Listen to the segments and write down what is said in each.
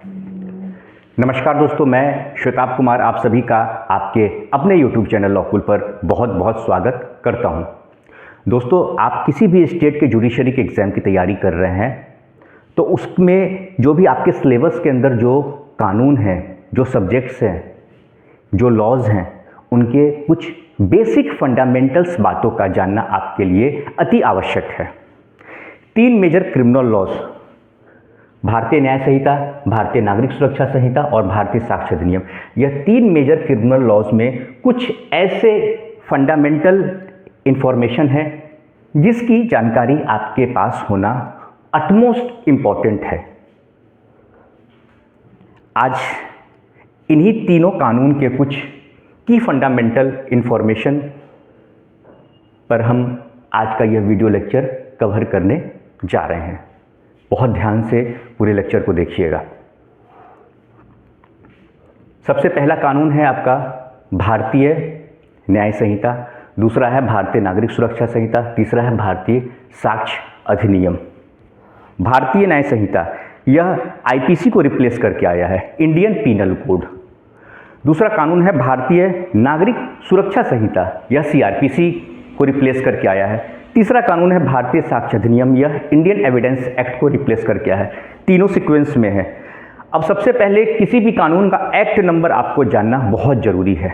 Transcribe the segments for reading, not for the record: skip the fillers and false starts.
नमस्कार दोस्तों, मैं श्वेताब कुमार आप सभी का आपके अपने YouTube चैनल लॉकुल पर बहुत बहुत स्वागत करता हूं। दोस्तों, आप किसी भी स्टेट के जुडिशरी के एग्ज़ाम की तैयारी कर रहे हैं तो उसमें जो भी आपके सिलेबस के अंदर जो कानून हैं, जो सब्जेक्ट्स हैं, जो लॉज हैं, उनके कुछ बेसिक फंडामेंटल्स बातों का जानना आपके लिए अति आवश्यक है। 3 मेजर क्रिमिनल लॉज, भारतीय न्याय संहिता, भारतीय नागरिक सुरक्षा संहिता और भारतीय साक्ष्य अधिनियम, यह 3 मेजर क्रिमिनल लॉज में कुछ ऐसे फंडामेंटल इंफॉर्मेशन है जिसकी जानकारी आपके पास होना अटमोस्ट इम्पॉर्टेंट है। आज इन्हीं तीनों कानून के कुछ की फंडामेंटल इंफॉर्मेशन पर हम आज का यह वीडियो लेक्चर कवर करने जा रहे हैं। बहुत ध्यान से पूरे लेक्चर को देखिएगा। सबसे पहला कानून है आपका भारतीय न्याय संहिता, दूसरा है भारतीय नागरिक सुरक्षा संहिता, तीसरा है भारतीय साक्ष्य अधिनियम। भारतीय न्याय संहिता यह आईपीसी को रिप्लेस करके आया है, इंडियन पीनल कोड। दूसरा कानून है भारतीय नागरिक सुरक्षा संहिता, यह सीआरपीसी को रिप्लेस करके आया है। तीसरा कानून है भारतीय साक्ष्य अधिनियम, यह इंडियन एविडेंस एक्ट को रिप्लेस करके आया है। तीनों सीक्वेंस में है। अब सबसे पहले किसी भी कानून का एक्ट नंबर आपको जानना बहुत ज़रूरी है,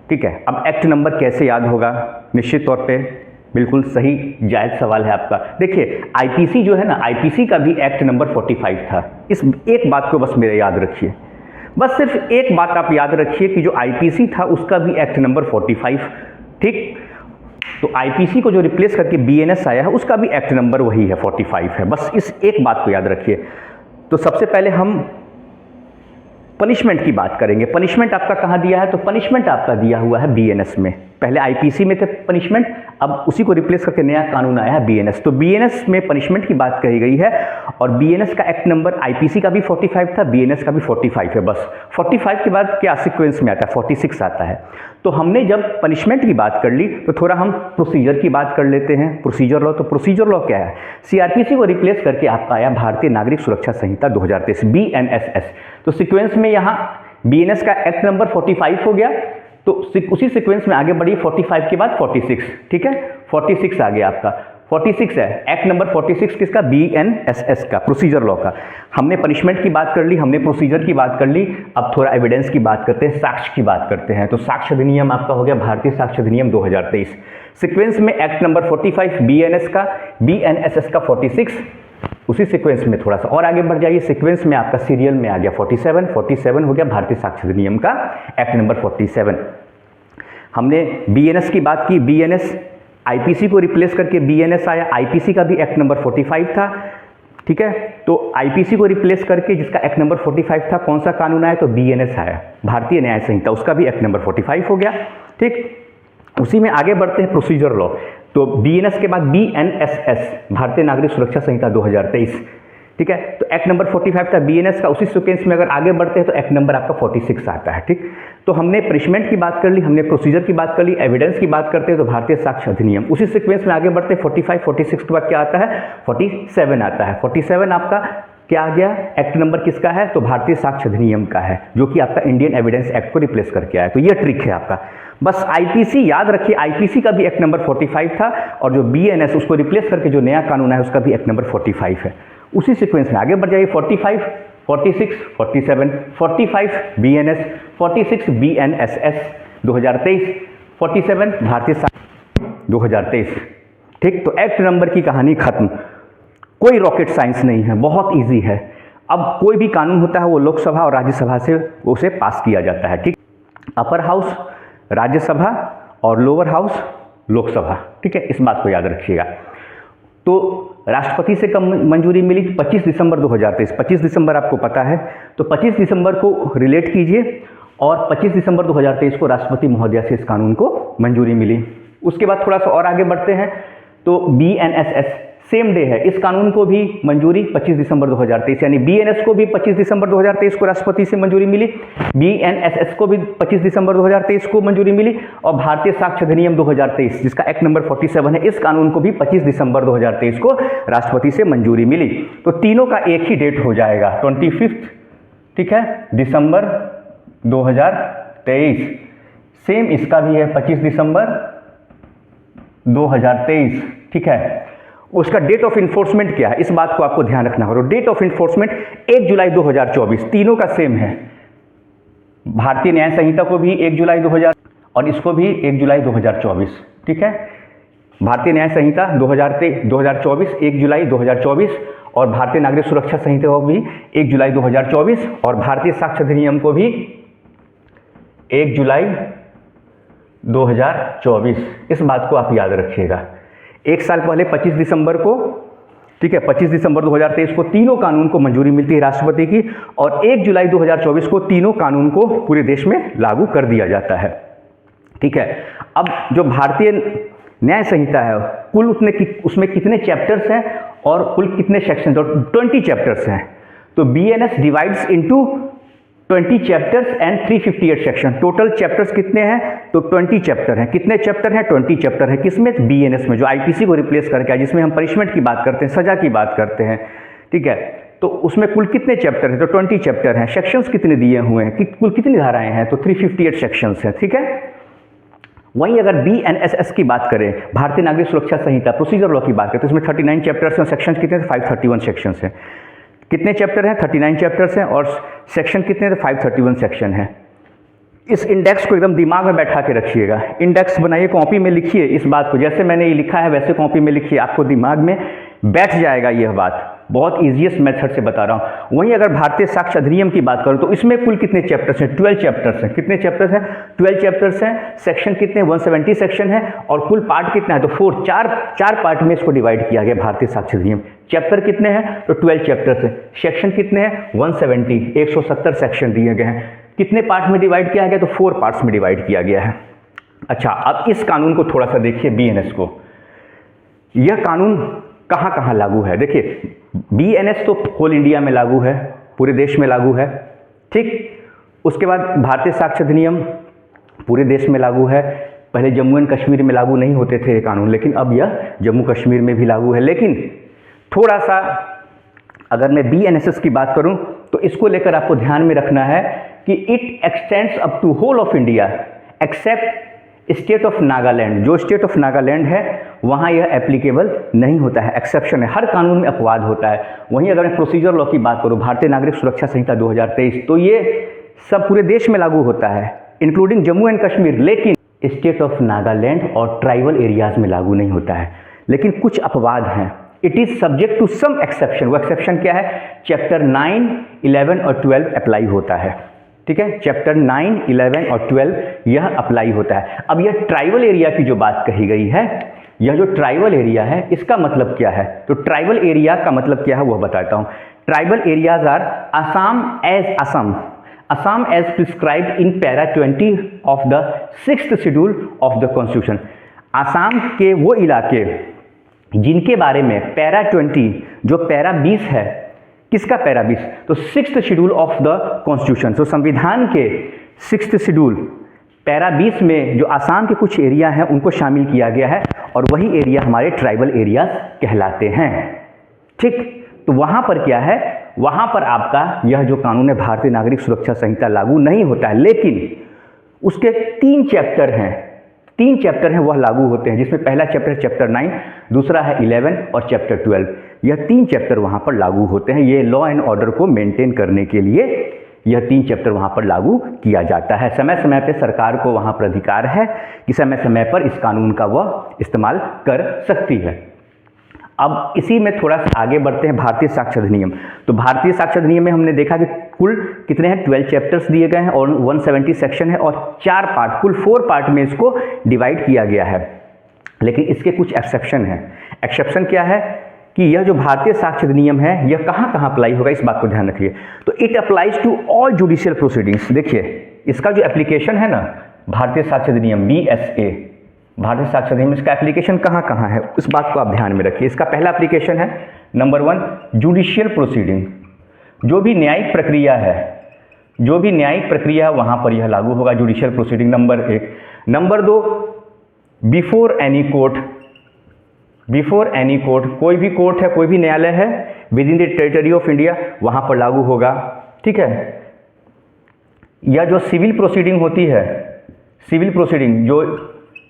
ठीक है। अब एक्ट नंबर कैसे याद होगा? निश्चित तौर पे बिल्कुल सही जायज़ सवाल है आपका। देखिए, आईपीसी जो है ना, आईपीसी का भी एक्ट नंबर 45 था। इस एक बात को बस मेरे याद रखिए, बस सिर्फ एक बात आप याद रखिए कि जो आईपीसी था उसका भी एक्ट नंबर 45, ठीक। तो आईपीसी को जो रिप्लेस करके बीएनएस आया है उसका भी एक्ट नंबर वही है, 45 है। बस इस एक बात को याद रखिए। तो सबसे पहले हम पनिशमेंट की बात करेंगे। पनिशमेंट आपका कहाँ दिया है? तो पनिशमेंट आपका दिया हुआ है बीएनएस में। पहले आईपीसी में थे पनिशमेंट, अब उसी को रिप्लेस करके नया कानून आया है बीएनएस। तो बीएनएस में पनिशमेंट की बात कही गई है और बीएनएस का एक्ट नंबर आईपीसी का भी 45 था, बीएनएस का भी 45 है। बस 45 के बाद क्या सीक्वेंस में आता है? 46 आता है। तो हमने जब पनिशमेंट की बात कर ली तो थोड़ा हम प्रोसीजर की बात कर लेते हैं। प्रोसीजर लॉ, तो प्रोसीजर लॉ क्या है? सीआरपीसी को रिप्लेस करके आपका आया भारतीय नागरिक सुरक्षा संहिता 2023, बीएनएसएस। तो सीक्वेंस में यहाँ बीएनएस का एक्ट नंबर 45 हो गया, तो उसी सीक्वेंस में आगे बढ़ी 45 के बाद 46, ठीक है। 46 आ गया आपका, 46 है एक्ट नंबर 46 किसका? बीएनएसएस का, प्रोसीजर लॉ का। हमने पनिशमेंट की बात कर ली, हमने प्रोसीजर की बात कर ली, अब थोड़ा एविडेंस की बात करते हैं, साक्ष्य की बात करते हैं। तो साक्ष्य अधिनियम आपका हो गया भारतीय साक्ष्य अधिनियम 2023। सीक्वेंस में एक्ट नंबर 45 बीएनएस का, बीएनएसएस का 46। उसी सीक्वेंस में थोड़ा सा और आगे बढ़ जाइए, सीक्वेंस में आपका सीरियल में आ गया 47 हो गया भारतीय साक्ष्य अधिनियम का एक्ट नंबर 47। हमने बीएनएस की बात की, बीएनएस आईपीसी को रिप्लेस करके बीएनएस आया, आईपीसी का भी एक्ट नंबर 45 था, ठीक है। तो आईपीसी को रिप्लेस करके जिसका एक्ट नंबर 45 था, कौन सा कानून आया? तो बीएनएस आया, भारतीय न्याय संहिता, उसका भी एक्ट नंबर 45 हो गया, ठीक। उसी में आगे बढ़ते हैं प्रोसीजर लॉ। तो बीएनएस के बाद बीएनएसएस, भारतीय नागरिक सुरक्षा संहिता 2023, ठीक है। तो एक्ट नंबर 45 था बीएनएस का। उसी सीक्वेंस में अगर आगे बढ़ते हैं तो एक्ट नंबर आपका 46 आता है, ठीक। तो हमने पनिशमेंट की बात कर ली, हमने प्रोसीजर की बात कर ली, एविडेंस की बात करते हैं तो भारतीय साक्ष्य अधिनियम। उसी सीक्वेंस में आगे बढ़ते हैं 45, 46 के बाद क्या आता है? 47 आता है। 47 आपका क्या आ गया? एक्ट नंबर किसका है? तो भारतीय साक्ष्य अधिनियम का है, जो कि आपका इंडियन एविडेंस एक्ट को रिप्लेस करके आया। तो ये ट्रिक है आपका। बस आईपीसी याद रखिए, आईपीसी का भी एक्ट नंबर 45 था और जो बीएनएस उसको रिप्लेस करके जो नया कानून है उसका भी एक्ट नंबर 45 है। उसी सीक्वेंस में आगे बढ़ जाइए, 45, 46, 47, 45 बीएनएस, 46 बीएनएसएस 2023, 47 भारतीय साक्ष्य 2023, ठीक। तो एक्ट नंबर की कहानी खत्म। कोई रॉकेट साइंस नहीं है, बहुत इजी है। अब कोई भी कानून होता है वो लोकसभा और राज्यसभा से उसे पास किया जाता है, ठीक। अपर हाउस राज्यसभा और लोअर हाउस लोकसभा, ठीक है। इस बात को याद रखिएगा। तो राष्ट्रपति से कब मंजूरी मिली? 25 दिसंबर 2023। 25 दिसंबर आपको पता है, तो 25 दिसंबर को रिलेट कीजिए और 25 दिसंबर 2023 को राष्ट्रपति महोदया से इस कानून को मंजूरी मिली। उसके बाद थोड़ा सा और आगे बढ़ते हैं तो बीएनएसएस सेम डे है, इस कानून को भी मंजूरी 25 दिसंबर 2023, यानी बीएनएस को भी 25 दिसंबर 2023 को राष्ट्रपति से मंजूरी मिली, बीएनएसएस को भी 25 दिसंबर 2023 को मंजूरी मिली और भारतीय साक्ष्य अधिनियम 2023 जिसका एक्ट नंबर 47 है, इस कानून को भी 25 दिसंबर 2023 को राष्ट्रपति से मंजूरी मिली। तो तीनों का एक ही डेट हो जाएगा, 25 ठीक है, दिसंबर 2023। सेम इसका भी है 25 दिसंबर 2023। ठीक है, उसका डेट ऑफ इन्फोर्समेंट क्या है, इस बात को आपको ध्यान रखना होगा। डेट ऑफ इन्फोर्समेंट 1 जुलाई 2024, तीनों का सेम है। भारतीय न्याय संहिता को भी 1 जुलाई 2000 और इसको भी 1 जुलाई 2024। ठीक है, भारतीय न्याय संहिता 2024 1 जुलाई 2024 और भारतीय नागरिक सुरक्षा संहिता को भी 1 जुलाई 2024 और भारतीय साक्ष्य अधिनियम को भी 1 जुलाई 2024। इस बात को आप याद रखिएगा। एक साल पहले 25 दिसंबर को, ठीक है, 25 दिसंबर 2023 को तीनों कानून को मंजूरी मिलती है राष्ट्रपति की और 1 जुलाई 2024 को तीनों कानून को पूरे देश में लागू कर दिया जाता है। ठीक है, अब जो भारतीय न्याय संहिता है कुल उसमें कितने चैप्टर्स हैं और कुल कितने सेक्शन, तो 20 चैप्टर्स हैं। तो BNS divides into 20 chapters and 358 section. Total chapters कितने हैं, तो 20 चैप्टर हैं। कितने चैप्टर हैं, 20 चैप्टर हैं। किसमें, BNS में, जो IPC को रिप्लेस करके है, जिसमें हम पनिशमेंट की बात करते हैं, सजा की बात करते हैं। ठीक है, तो उसमें कुल कितने चैप्टर हैं, तो 20 चैप्टर हैं। सेक्शंस कितने दिए हुए हैं, कि कुल कितनी धाराएं हैं, तो 358 सेक्शंस हैं। ठीक है, वहीं अगर BNSS की बात करें, भारतीय नागरिक सुरक्षा संहिता प्रोसीजर लॉ की बात करें, तो इसमें 39 चैप्टर्स हैं। सेक्शंस कितने हैं, 531 सेक्शंस हैं। कितने चैप्टर हैं, 39 चैप्टर्स हैं और सेक्शन कितने हैं, तो 531 सेक्शन है। इस इंडेक्स को एकदम दिमाग में बैठा के रखिएगा। इंडेक्स बनाइए, कॉपी में लिखिए इस बात को, जैसे मैंने ये लिखा है वैसे कॉपी में लिखिए, आपको दिमाग में बैठ जाएगा यह बात। बहुत ईजीएस्ट मेथड से बता रहा हूँ। वहीं अगर भारतीय साक्ष्य अधिनियम की बात करूँ तो इसमें कुल कितने चैप्टर्स हैं, 12 चैप्टर्स हैं। कितने चैप्टर्स हैं, 12 चैप्टर्स हैं। सेक्शन कितने, 170 सेक्शन है और कुल पार्ट कितना है, तो चार पार्ट में इसको डिवाइड किया गया भारतीय साक्ष्य अधिनियम। चैप्टर कितने हैं, तो 12 चैप्टर्स हैं। सेक्शन कितने हैं, 170, 170 सेक्शन दिए गए हैं। कितने पार्ट में डिवाइड किया गया, तो 4 पार्ट्स में डिवाइड किया गया है। अच्छा, अब इस कानून को थोड़ा सा देखिए, BNS को। यह कानून कहाँ कहाँ लागू है, देखिए BNS तो होल इंडिया में लागू है, पूरे देश में लागू है। ठीक, उसके बाद भारतीय साक्ष्य अधिनियम पूरे देश में लागू है। पहले जम्मू एंड कश्मीर में लागू नहीं होते थे ये कानून, लेकिन अब यह जम्मू कश्मीर में भी लागू है। लेकिन थोड़ा सा अगर मैं BNSS की बात करूं तो इसको लेकर आपको ध्यान में रखना है कि it extends up to whole of India except state of Nagaland. जो स्टेट ऑफ नागालैंड है वहाँ यह एप्लीकेबल नहीं होता है, एक्सेप्शन है। हर कानून में अपवाद होता है। वहीं अगर मैं प्रोसीजर लॉ की बात करूँ, भारतीय नागरिक सुरक्षा संहिता 2023, तो ये सब पूरे देश में लागू होता है इंक्लूडिंग जम्मू एंड कश्मीर, लेकिन स्टेट ऑफ नागालैंड और ट्राइबल एरियाज में लागू नहीं होता है। लेकिन कुछ अपवाद हैं। It is subject to some exception. वो एक्सेप्शन क्या है, चैप्टर 9, 11 और 12 अप्लाई होता है। ठीक है, चैप्टर 9, 11 और 12 यह अप्लाई होता है। अब यह ट्राइबल एरिया की जो बात कही गई है, यह जो ट्राइबल एरिया है इसका मतलब क्या है, तो ट्राइबल एरिया का मतलब क्या है वह बताता हूं। Tribal areas are Assam as prescribed in para 20 of the 6th schedule of the constitution. Assam के वो इलाके जिनके बारे में पैरा 20, जो पैरा 20 है, किसका पैरा 20, तो 6th schedule of the constitution. तो संविधान के 6th शेड्यूल पैरा 20 में जो आसाम के कुछ एरिया हैं उनको शामिल किया गया है और वही एरिया हमारे ट्राइबल एरियाज कहलाते हैं। ठीक, तो वहाँ पर क्या है, वहाँ पर आपका यह जो कानून है भारतीय नागरिक सुरक्षा संहिता लागू नहीं होता है, लेकिन उसके 3 चैप्टर हैं वह लागू होते हैं, जिसमें पहला चैप्टर है चैप्टर 9, दूसरा है 11 और चैप्टर 12। यह 3 चैप्टर वहाँ पर लागू होते हैं। ये लॉ एंड ऑर्डर को मेंटेन करने के लिए यह 3 चैप्टर वहाँ पर लागू किया जाता है। समय समय पर सरकार को वहाँ पर अधिकार है कि समय समय पर इस कानून का वह इस्तेमाल कर सकती है। अब इसी में थोड़ा सा आगे बढ़ते हैं, भारतीय साक्ष्य अधिनियम। तो भारतीय साक्ष्य अधिनियम में हमने देखा कि कुल कितने हैं, 12 चैप्टर्स दिए गए हैं और 170 सेक्शन है और 4 पार्ट, कुल 4 पार्ट में इसको डिवाइड किया गया है। लेकिन इसके कुछ एक्सेप्शन हैं। एक्सेप्शन क्या है कि यह जो भारतीय साक्ष्य अधिनियम है यह कहाँ कहाँ अप्लाई होगा, इस बात को ध्यान रखिए। तो it applies to all judicial proceedings. देखिए इसका जो एप्लीकेशन है ना, भारतीय साक्ष्य अधिनियम BSA, भारतीय साक्ष्य अधिनियम, इसका एप्लीकेशन कहाँ कहाँ है उस बात को आप ध्यान में रखिए। इसका पहला एप्लीकेशन है नंबर 1 जुडिशियल प्रोसीडिंग। जो भी न्यायिक प्रक्रिया है वहाँ पर यह लागू होगा, judicial proceeding number 1। Number 2 before any court, कोई भी कोर्ट है, कोई भी न्यायालय है with in the territory of India, वहाँ पर लागू होगा। ठीक है, या जो सिविल प्रोसीडिंग होती है, सिविल प्रोसीडिंग जो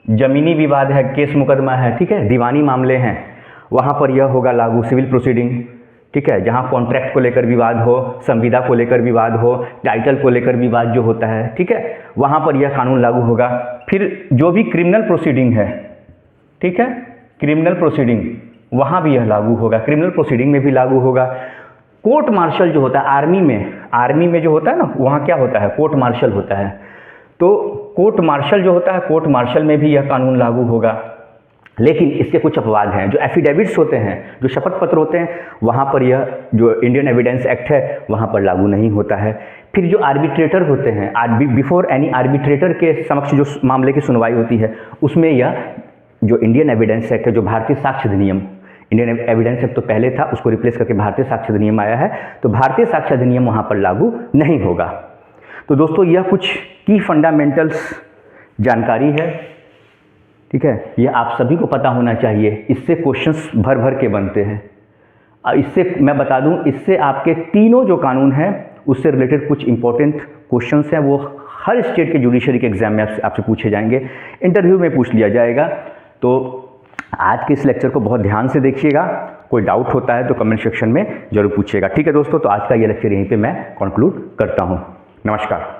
ज़मीनी विवाद है, केस मुकदमा है, ठीक है, दीवानी मामले हैं, वहाँ पर यह होगा लागू सिविल प्रोसीडिंग, ठीक है। जहाँ कॉन्ट्रैक्ट को लेकर विवाद हो, संविदा को लेकर विवाद हो, टाइटल को लेकर विवाद जो होता है, ठीक है, वहाँ पर यह कानून लागू होगा। फिर जो भी क्रिमिनल प्रोसीडिंग है, ठीक है, क्रिमिनल प्रोसीडिंग, वहाँ भी यह लागू होगा, क्रिमिनल प्रोसीडिंग में भी लागू होगा। कोर्ट मार्शल जो होता है आर्मी में जो होता है ना, वहाँ क्या होता है, कोर्ट मार्शल होता है। तो कोर्ट मार्शल जो होता है, कोर्ट मार्शल में भी यह कानून लागू होगा। लेकिन इसके कुछ अपवाद हैं, जो एफिडेविट्स होते हैं, जो शपथ पत्र होते हैं, वहाँ पर यह जो इंडियन एविडेंस एक्ट है वहाँ पर लागू नहीं होता है। फिर जो आर्बिट्रेटर होते हैं, बिफोर एनी आर्बिट्रेटर के समक्ष जो मामले की सुनवाई होती है, उसमें यह जो इंडियन एविडेंस एक्ट है, जो भारतीय साक्ष्य अधिनियम, इंडियन एविडेंस एक्ट तो पहले था, उसको रिप्लेस करके भारतीय साक्ष्य अधिनियम आया है, तो भारतीय साक्ष्य अधिनियम वहाँ पर लागू नहीं होगा। तो दोस्तों यह कुछ की फंडामेंटल्स जानकारी है, ठीक है, ये आप सभी को पता होना चाहिए। इससे क्वेश्चंस भर भर के बनते हैं। इससे मैं बता दूं, इससे आपके तीनों जो कानून हैं उससे रिलेटेड कुछ इंपॉर्टेंट क्वेश्चंस हैं, वो हर स्टेट के जुडिशरी के एग्जाम में आपसे पूछे जाएंगे, इंटरव्यू में पूछ लिया जाएगा। तो आज के इस लेक्चर को बहुत ध्यान से देखिएगा, कोई डाउट होता है तो कमेंट सेक्शन में जरूर पूछिएगा। ठीक है दोस्तों, तो आज का ये लेक्चर यहीं पे मैं कंक्लूड करता हूँ। नमस्कार।